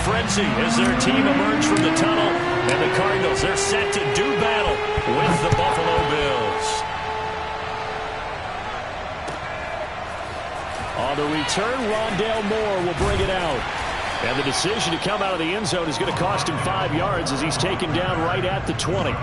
frenzy as their team emerge from the tunnel. And the Cardinals, they're set to do battle with the Buffalo Bills. On the return, Rondale Moore will bring it out. And the decision to come out of the end zone is going to cost him 5 yards as he's taken down right at the 20.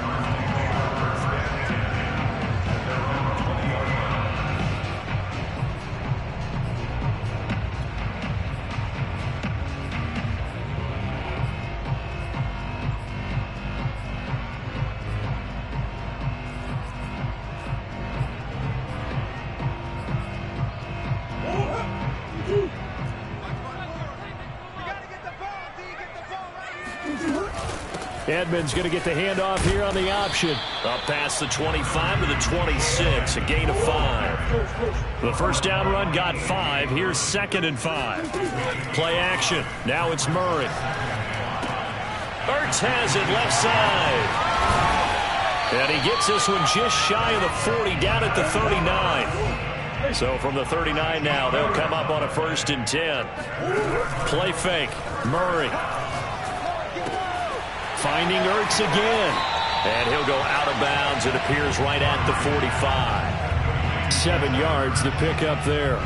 Edmonds going to get the handoff here on the option. Up past the 25 to the 26, a gain of 5. The first down run got 5. Here's 2nd and 5. Play action. Now it's Murray. Ertz has it left side. And he gets this one just shy of the 40, down at the 39. So from the 39 now, they'll come up on a 1st and 10. Play fake. Murray. Finding Ertz again. And he'll go out of bounds. It appears right at the 45. 7 yards to pick up there.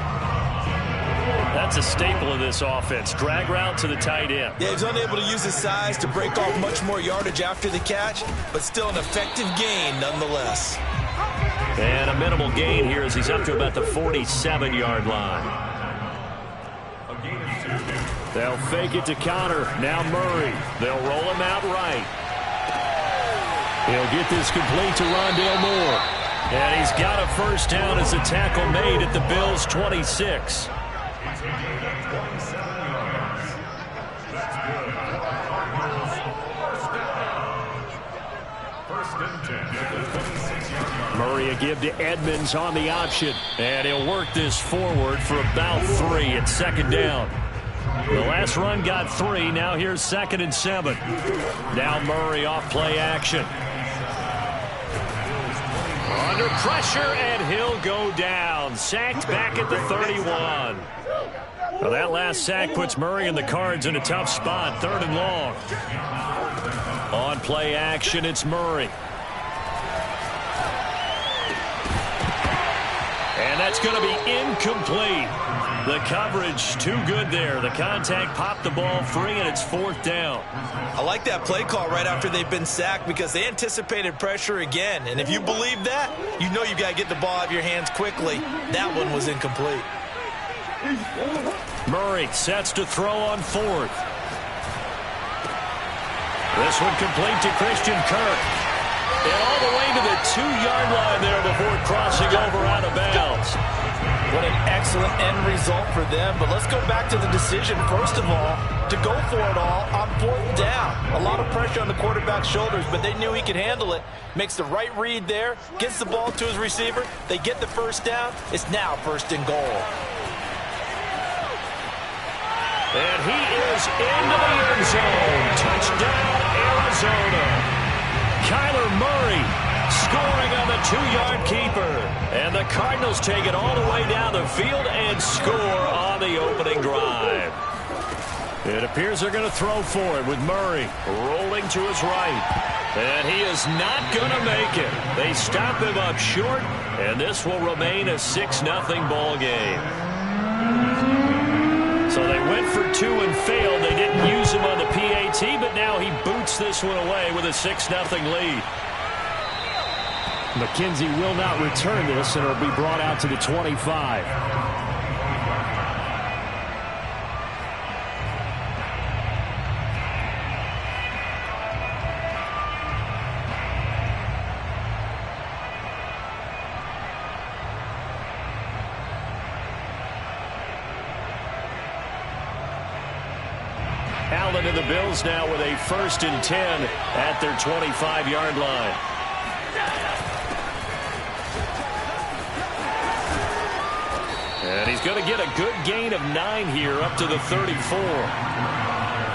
That's a staple of this offense. Drag route to the tight end. Yeah, he's unable to use his size to break off much more yardage after the catch, but still an effective gain nonetheless. And a minimal gain here as he's up to about the 47-yard line. They'll fake it to Connor. Now Murray. They'll roll him out right. He'll get this complete to Rondale Moore. And he's got a first down as the tackle made at the Bills' 26. Murray a give to Edmonds on the option. And he'll work this forward for about 3 at 2nd down. The last run got 3. Now here's 2nd and 7. Now Murray off play action. Under pressure, and he'll go down. Sacked back at the 31. Well, that last sack puts Murray and the Cards in a tough spot. 3rd and long. On play action, it's Murray. And that's going to be incomplete. The coverage too good there. The contact popped the ball free, and it's 4th down. I like that play call right after they've been sacked because they anticipated pressure again. And if you believe that, you know you've got to get the ball out of your hands quickly. That one was incomplete. Murray sets to throw on 4th. This one complete to Christian Kirk. And all the way to the 2-yard line there before crossing over out of bounds. What an excellent end result for them. But let's go back to the decision, first of all, to go for it all on 4th down. A lot of pressure on the quarterback's shoulders, but they knew he could handle it. Makes the right read there, gets the ball to his receiver. They get the first down. It's now 1st and goal. And he is into the end zone. Touchdown, Arizona. Kyler Murray scoring on the 2-yard keeper. And the Cardinals take it all the way down the field and score on the opening drive. It appears they're going to throw for it with Murray rolling to his right. And he is not going to make it. They stop him up short, and this will remain a 6-0 ball game. So they went for 2 and failed. They didn't use him on the PAT, but now he boots this one away with a 6-0 lead. McKenzie will not return this, and it'll be brought out to the 25. Allen and the Bills now with a 1st and 10 at their 25-yard line. And he's going to get a good gain of 9 here up to the 34.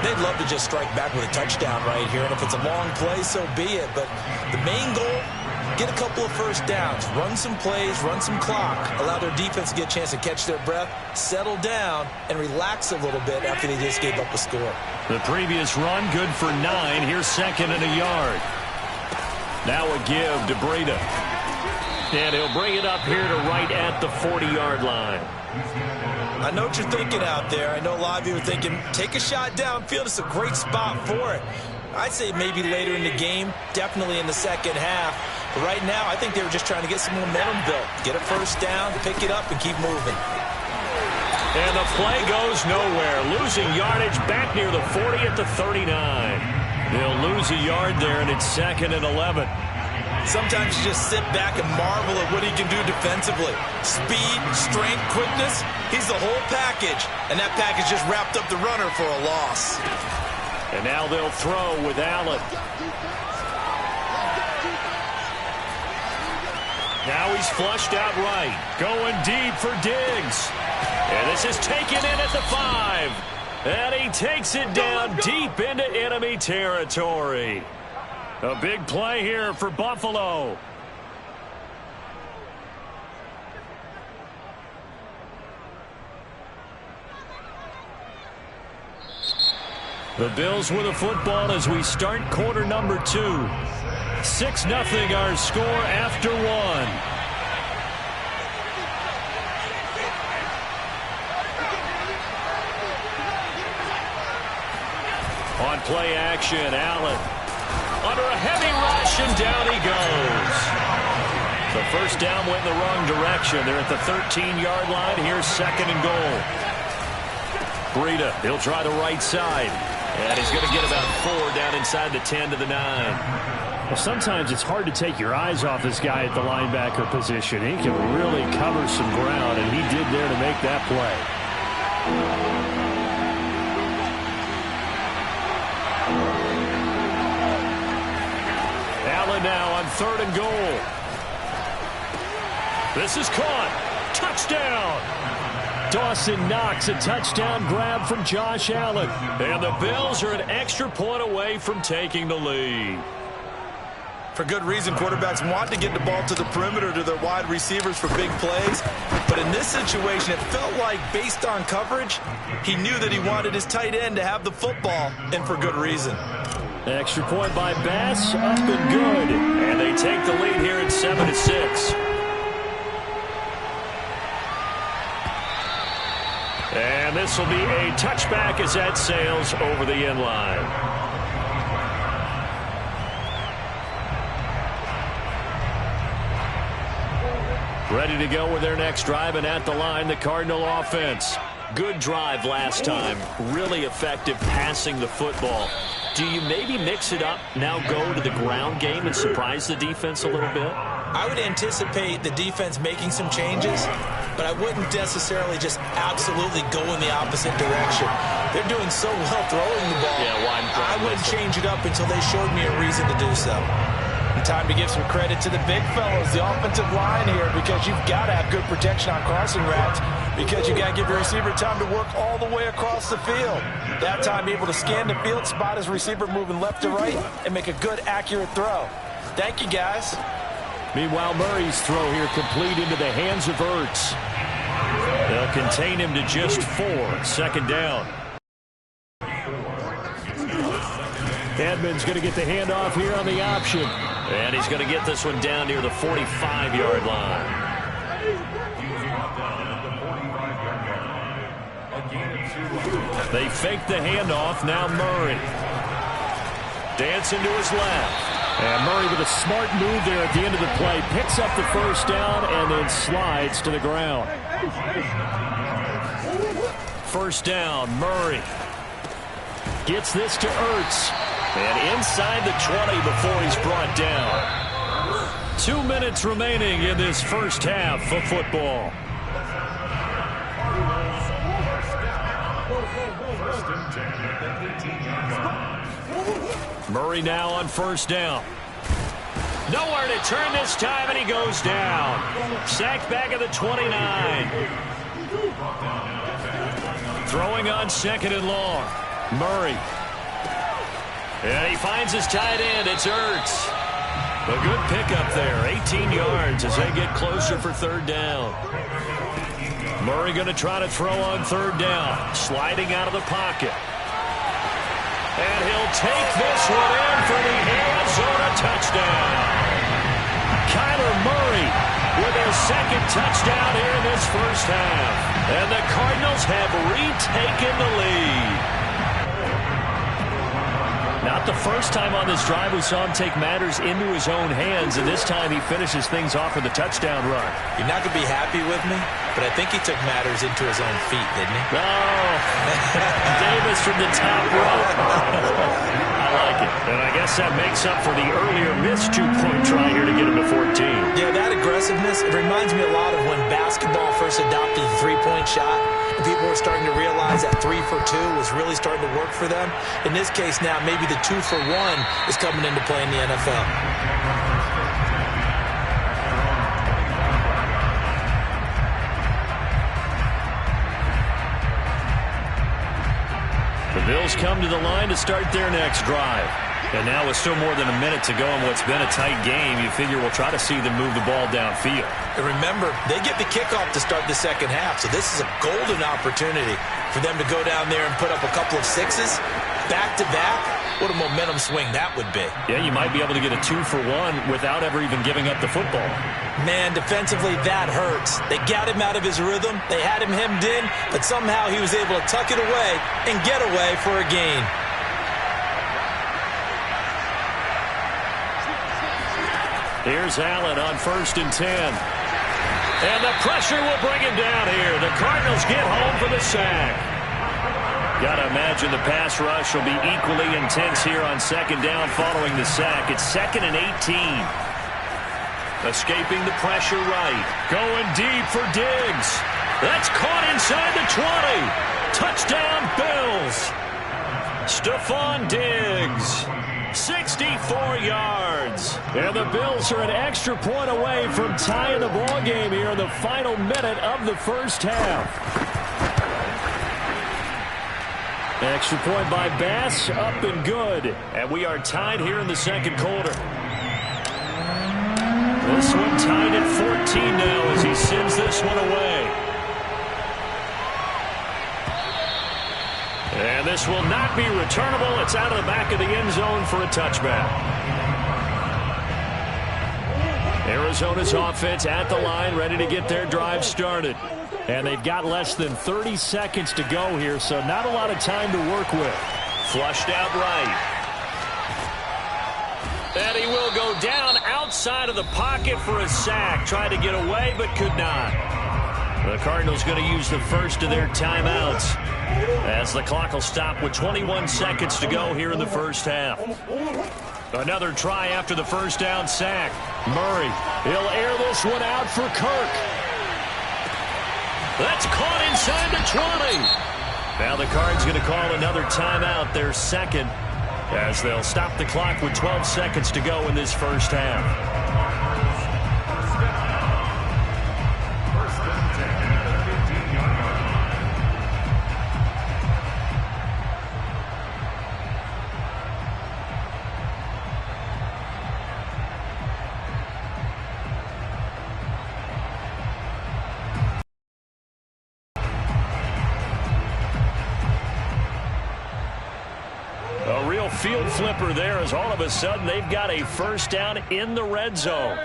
They'd love to just strike back with a touchdown right here, and if it's a long play, so be it. But the main goal, get a couple of first downs, run some plays, run some clock, allow their defense to get a chance to catch their breath, settle down, and relax a little bit after they just gave up a score. The previous run, good for 9. Here's 2nd and a yard. Now a give to Breida. And he'll bring it up here to right at the 40-yard line. I know what you're thinking out there. I know a lot of you are thinking, take a shot downfield. It's a great spot for it. I'd say maybe later in the game, definitely in the second half. But right now, I think they were just trying to get some momentum built. Get a first down, pick it up, and keep moving. And the play goes nowhere. Losing yardage back near the 40 at the 39. They'll lose a yard there, and it's 2nd and 11. Sometimes you just sit back and marvel at what he can do defensively. Speed, strength, quickness, he's the whole package. And that package just wrapped up the runner for a loss. And now they'll throw with Allen. Now he's flushed out right. Going deep for Diggs. And this is taken in at the 5. And he takes it down deep into enemy territory. A big play here for Buffalo. The Bills with the football as we start quarter number 2. 6-0 our score after 1. On play action, Allen. Under a heavy rush, and down he goes. The first down went in the wrong direction. They're at the 13-yard line. Here's 2nd and goal. Breida, he'll try the right side. And he's going to get about 4 down inside the 10 to the 9. Well, sometimes it's hard to take your eyes off this guy at the linebacker position. He can really cover some ground, and he did there to make that play. Allen now on 3rd and goal. This is caught. Touchdown. Dawson Knox, a touchdown grab from Josh Allen. And the Bills are an extra point away from taking the lead. For good reason, quarterbacks want to get the ball to the perimeter to their wide receivers for big plays. But in this situation, it felt like, based on coverage, he knew that he wanted his tight end to have the football, and for good reason. Extra point by Bass, up and good. And they take the lead here at 7-6. And this will be a touchback as that sails over the end line. Ready to go with their next drive, and at the line, the Cardinal offense. Good drive last time. Really effective passing the football. Do you maybe mix it up, now go to the ground game and surprise the defense a little bit? I would anticipate the defense making some changes, but I wouldn't necessarily just absolutely go in the opposite direction. They're doing so well throwing the ball. Yeah, well, I wouldn't change it up until they showed me a reason to do so. And time to give some credit to the big fellows, the offensive line here, because you've got to have good protection on crossing routes, because you got to give your receiver time to work all the way across the field. That time, able to scan the field, spot his receiver moving left to right, and make a good, accurate throw. Thank you, guys. Meanwhile, Murray's throw here complete into the hands of Ertz. They'll contain him to just 4. 2nd down. Edmonds going to get the handoff here on the option. And he's going to get this one down near the 45-yard line. They fake the handoff. Now Murray. Dancing to his left. And Murray with a smart move there at the end of the play. Picks up the first down and then slides to the ground. First down, Murray. Gets this to Ertz. And inside the 20 before he's brought down. 2 minutes remaining in this first half of football. Murray now on first down. Nowhere to turn this time, and he goes down. Sacked back at the 29. Throwing on 2nd and long. Murray. And he finds his tight end. It's Ertz. A good pickup there, 18 yards as they get closer for third down. Murray going to try to throw on third down, sliding out of the pocket. And he'll take this one in for the Arizona touchdown. Kyler Murray with his second touchdown here in this first half. And the Cardinals have retaken the lead. Not the first time on this drive we saw him take matters into his own hands, and this time he finishes things off with a touchdown run. You're not going to be happy with me, but I think he took matters into his own feet, didn't he? Oh, Davis from the top rope. I like it. And I guess that makes up for the earlier missed two-point try here to get him to 14. Yeah, that aggressiveness, it reminds me a lot of when basketball first adopted the three-point shot. And people were starting to realize that 3 for 2 was really starting to work for them. In this case now, maybe the 2 for 1 is coming into play in the NFL. The Bills come to the line to start their next drive. And now with still more than a minute to go in what's been a tight game, you figure we'll try to see them move the ball downfield. And remember, they get the kickoff to start the second half, so this is a golden opportunity for them to go down there and put up a couple of sixes back-to-back. What a momentum swing that would be. Yeah, you might be able to get a 2 for 1 without ever even giving up the football. Man, defensively, that hurts. They got him out of his rhythm. They had him hemmed in, but somehow he was able to tuck it away and get away for a gain. Here's Allen on 1st and 10. And the pressure will bring him down here. The Cardinals get home for the sack. Got to imagine the pass rush will be equally intense here on second down following the sack. It's 2nd and 18. Escaping the pressure right. Going deep for Diggs. That's caught inside the 20. Touchdown Bills. Stephon Diggs. 64 yards. And the Bills are an extra point away from tying the ball game here in the final minute of the first half. Extra point by Bass, up and good. And we are tied here in the second quarter. This one tied at 14 now as he sends this one away. And this will not be returnable. It's out of the back of the end zone for a touchback. Arizona's offense at the line, ready to get their drive started. And they've got less than 30 seconds to go here, so not a lot of time to work with. Flushed out right. And he will go down outside of the pocket for a sack. Tried to get away, but could not. The Cardinals going to use the first of their timeouts as the clock will stop with 21 seconds to go here in the first half. Another try after the first down sack. Murray, he'll air this one out for Kirk. That's caught inside the 20. Now the Cards going to call another timeout, their second, as they'll stop the clock with 12 seconds to go in this first half. A real field flipper there as all of a sudden they've got a first down in the red zone.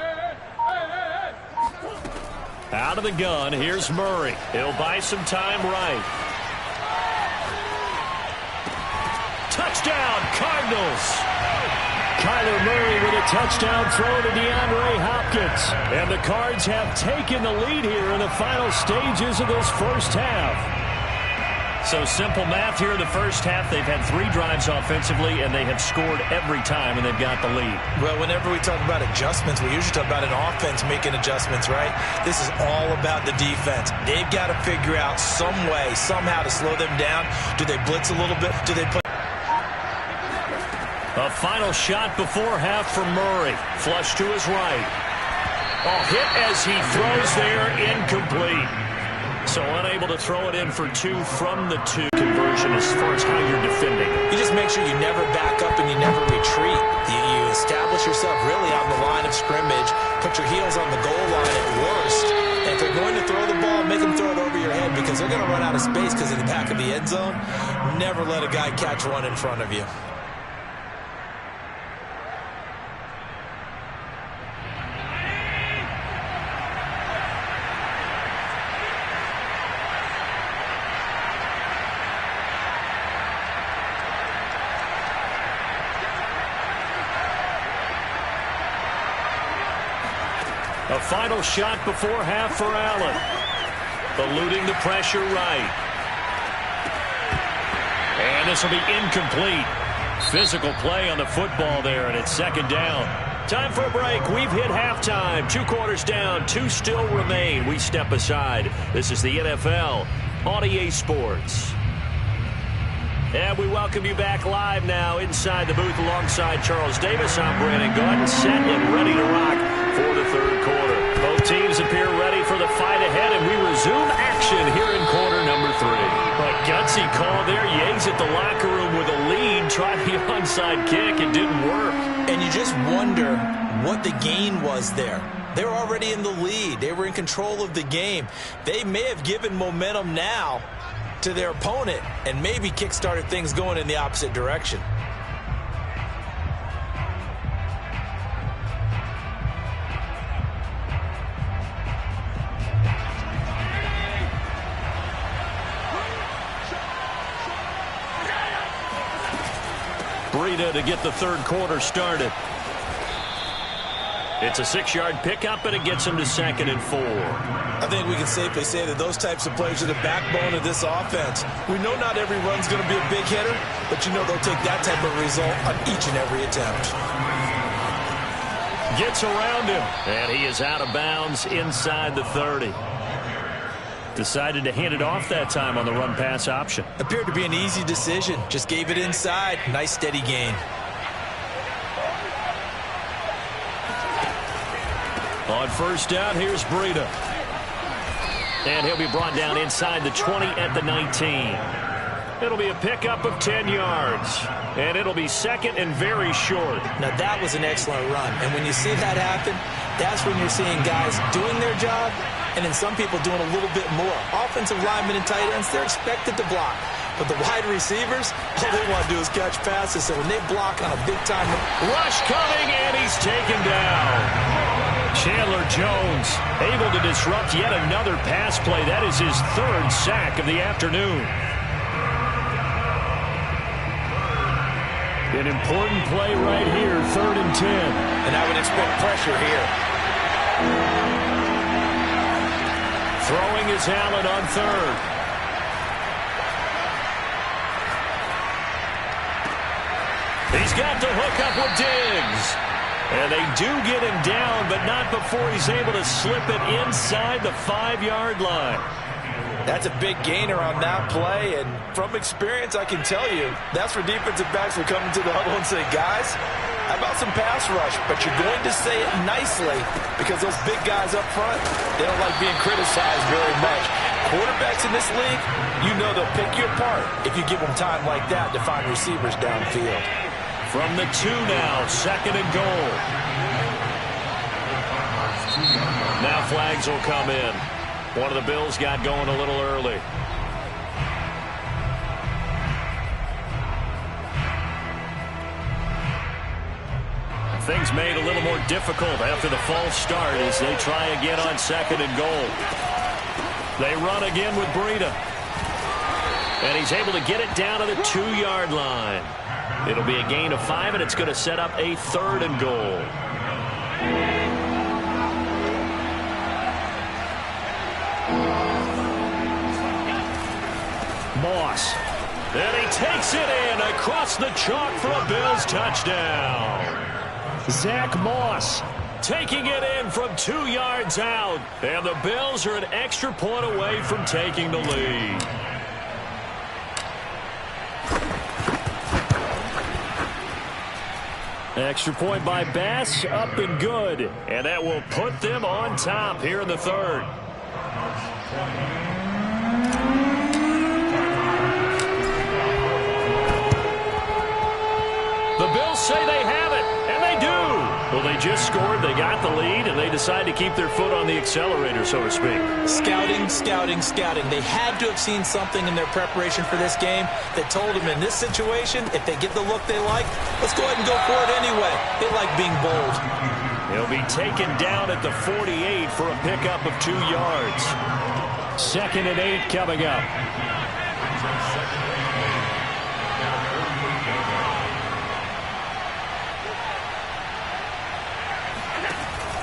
Out of the gun, here's Murray. He'll buy some time right. Touchdown, Cardinals. Kyler Murray with a touchdown throw to DeAndre Hopkins. And the Cards have taken the lead here in the final stages of this first half. So simple math here in the first half. They've had 3 drives offensively, and they have scored every time, and they've got the lead. Well, whenever we talk about adjustments, we usually talk about an offense making adjustments, right? This is all about the defense. They've got to figure out some way, somehow to slow them down. Do they blitz a little bit? Do they put... A final shot before half from Murray. Flush to his right. Oh, hit as he throws there, incomplete. So unable to throw it in for 2 from the 2 conversion as far as how you're defending. You just make sure you never back up and you never retreat. You establish yourself really on the line of scrimmage, put your heels on the goal line at worst. And if they're going to throw the ball, make them throw it over your head because they're going to run out of space because of the back of the end zone. Never let a guy catch one in front of you. A final shot before half for Allen. Eluding the pressure right. And this will be incomplete. Physical play on the football there, and it's 2nd down. Time for a break. We've hit halftime. 2 quarters down. 2 still remain. We step aside. This is the NFL on EA Sports. And we welcome you back live now inside the booth alongside Charles Davis. I'm Brandon Gaudin, set and ready to rock for the 3rd quarter. Both teams appear ready for the fight ahead, and we resume action here in quarter number 3. A gutsy call there. Yates at the locker room with a lead. Tried the onside kick. It didn't work. And you just wonder what the gain was there. They were already in the lead. They were in control of the game. They may have given momentum now to their opponent and maybe kick-started things going in the opposite direction. Breida to get the 3rd quarter started. It's a 6-yard pickup, and it gets him to 2nd and 4. I think we can safely say that those types of plays are the backbone of this offense. We know not every run's going to be a big hitter, but you know they'll take that type of result on each and every attempt. Gets around him, and he is out of bounds inside the 30. Decided to hand it off that time on the run-pass option. Appeared to be an easy decision. Just gave it inside. Nice steady gain. On 1st down, here's Breida. And he'll be brought down inside the 20 at the 19. It'll be a pickup of 10 yards. And it'll be 2nd and very short. Now that was an excellent run. And when you see that happen, that's when you're seeing guys doing their job and then some people doing a little bit more. Offensive linemen and tight ends, they're expected to block. But the wide receivers, all they want to do is catch passes. So when they block on a big-time rush coming, and he's taken down. Chandler Jones able to disrupt yet another pass play. That is his 3rd sack of the afternoon. An important play right here, 3rd and 10. And I would expect pressure here. Throwing is Allen on 3rd. He's got the hook up with Diggs. And they do get him down, but not before he's able to slip it inside the 5-yard line. That's a big gainer on that play, and from experience, I can tell you, that's where defensive backs will come into the huddle and say, guys, how about some pass rush? But you're going to say it nicely because those big guys up front, they don't like being criticized very much. Quarterbacks in this league, you know they'll pick you apart if you give them time like that to find receivers downfield. From the 2 now, 2nd and goal. Now flags will come in. One of the Bills got going a little early. Things made a little more difficult after the false start as they try again on 2nd and goal. They run again with Breida. And he's able to get it down to the 2-yard line. It'll be a gain of 5, and it's going to set up a 3rd and goal. Moss. And he takes it in across the chalk for a Bills touchdown. Zach Moss taking it in from 2 yards out. And the Bills are an extra point away from taking the lead. Extra point by Bass, up and good. And that will put them on top here in the 3rd. say they have it, and they do. Well, they just scored, they got the lead, and they decide to keep their foot on the accelerator, so to speak. Scouting, scouting, scouting. They had to have seen something in their preparation for this game that told them in this situation, if they get the look they like, let's go ahead and go for it anyway. They like being bold. He'll be taken down at the 48 for a pickup of 2 yards. 2nd and 8 coming up.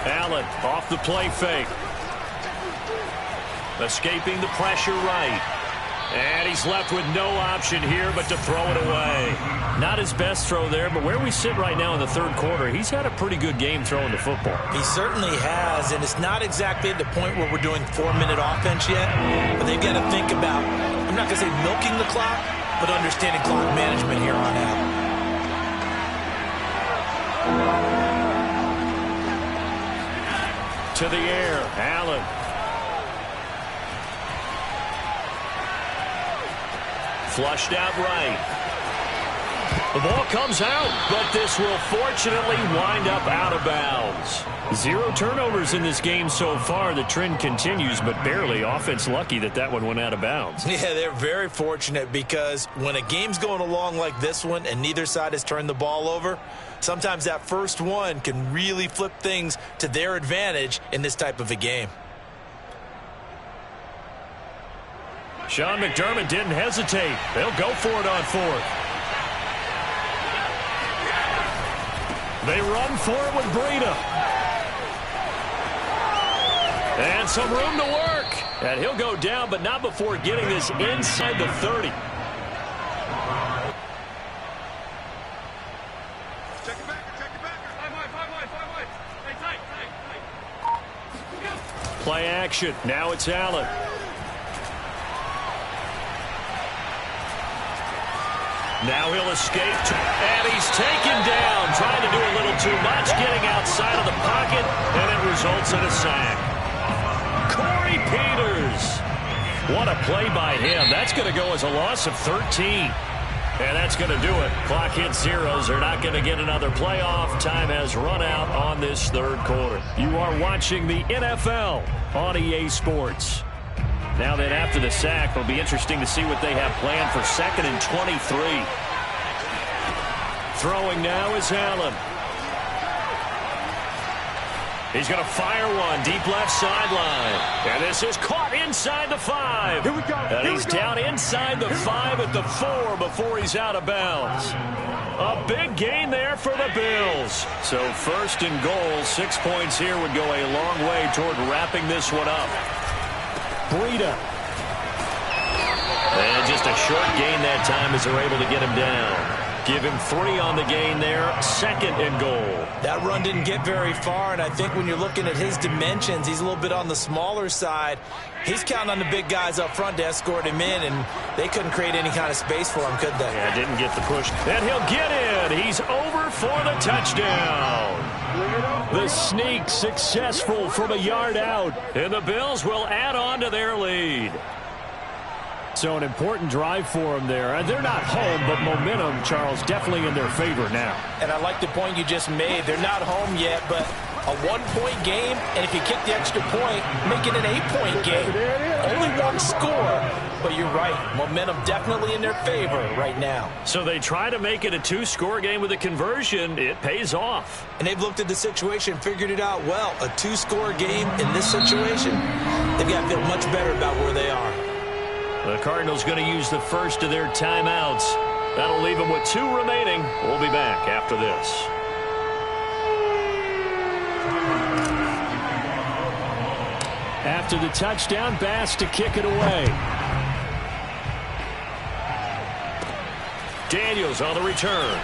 Allen off the play fake. Escaping the pressure right. And he's left with no option here but to throw it away. Not his best throw there, but where we sit right now in the 3rd quarter, he's had a pretty good game throwing the football. He certainly has, and it's not exactly at the point where we're doing 4-minute offense yet, but they've got to think about, I'm not going to say milking the clock, but understanding clock management here on out. To the air, Allen. Flushed out right. The ball comes out, but this will fortunately wind up out of bounds. 0 turnovers in this game so far. The trend continues, but barely. Offense lucky that one went out of bounds. Yeah, they're very fortunate because when a game's going along like this one and neither side has turned the ball over, sometimes that first one can really flip things to their advantage in this type of a game. Sean McDermott didn't hesitate. They'll go for it on 4th. They run for it with Breida. And some room to work. And he'll go down, but not before getting this inside the 30. Play action. Now it's Allen. Now he'll escape, and he's taken down, trying to do a little too much, getting outside of the pocket, and it results in a sack. Corey Peters. What a play by him. That's going to go as a loss of 13. And that's going to do it. Clock hits zeros. They're not going to get another playoff. Time has run out on this 3rd quarter. You are watching the NFL on EA Sports. Now then, after the sack, it'll be interesting to see what they have planned for 2nd and 23. Throwing now is Allen. He's going to fire one deep left sideline. And this is caught inside the 5. Here we go. And he's down inside the 5 at the 4 before he's out of bounds. A big gain there for the Bills. So 1st and goal, 6 points here would go a long way toward wrapping this one up. Breida. And just a short gain that time as they're able to get him down. Give him 3 on the gain there. 2nd and goal. That run didn't get very far, and I think when you're looking at his dimensions, he's a little bit on the smaller side. He's counting on the big guys up front to escort him in, and they couldn't create any kind of space for him, could they? Yeah, didn't get the push. And he'll get in. He's over for the touchdown. The sneak successful from a yard out. And the Bills will add on to their lead. So an important drive for them there. And they're not home, but momentum, Charles, definitely in their favor now. And I like the point you just made. They're not home yet, but a 1-point game, and if you kick the extra point, make it an 8-point game. Only 1 score, but you're right. Momentum definitely in their favor right now. So they try to make it a 2-score game with a conversion. It pays off. And they've looked at the situation, figured it out well. A 2-score game in this situation, they've got to feel much better about where they are. The Cardinals going to use the first of their timeouts. That'll leave them with 2 remaining. We'll be back after this. After the touchdown, Bass to kick it away. Daniels on the return.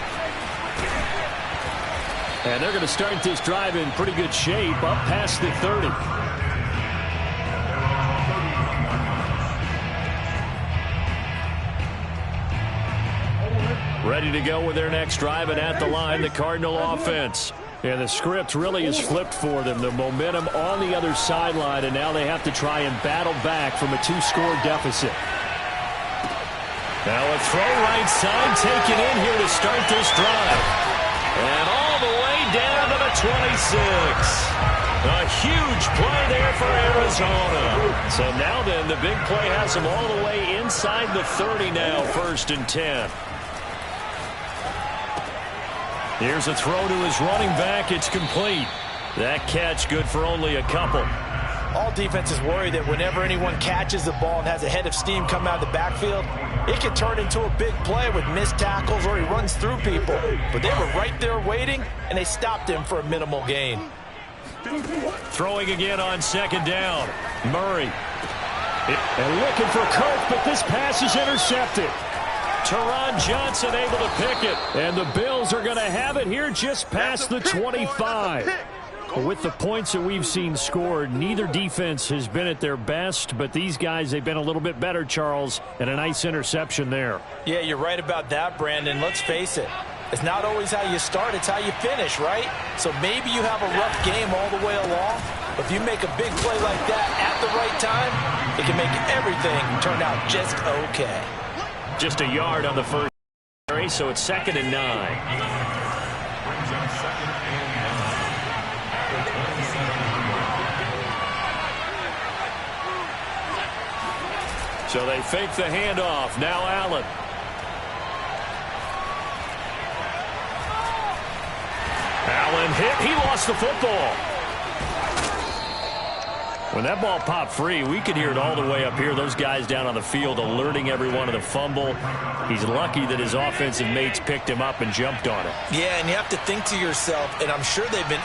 And they're going to start this drive in pretty good shape, up past the 30. Ready to go with their next drive, and at the line, the Cardinal offense. Yeah, the script really is flipped for them. The momentum on the other sideline, and now they have to try and battle back from a 2-score deficit. Now a throw right side taken in here to start this drive. And all the way down to the 26. A huge play there for Arizona. So now then, the big play has them all the way inside the 30 now, 1st and 10. Here's a throw to his running back. It's complete. That catch good for only a couple. All defenses worry that whenever anyone catches the ball and has a head of steam come out of the backfield, it can turn into a big play with missed tackles or he runs through people. But they were right there waiting, and they stopped him for a minimal gain. Throwing again on 2nd down. Murray. And looking for Kirk, but this pass is intercepted. Teron Johnson able to pick it. And the Bills are going to have it here just past the 25. With the points that we've seen scored, neither defense has been at their best, but these guys, they've been a little bit better, Charles, and a nice interception there. Yeah, you're right about that, Brandon. Let's face it. It's not always how you start, it's how you finish, right? So maybe you have a rough game all the way along, but if you make a big play like that at the right time, it can make everything turn out just okay. Just a yard on the first carry, so it's 2nd and 9. So they fake the handoff. Now Allen. Allen hit. He lost the football. When that ball popped free, we could hear it all the way up here. Those guys down on the field alerting everyone of the fumble. He's lucky that his offensive mates picked him up and jumped on it. Yeah, and you have to think to yourself, and I'm sure they've been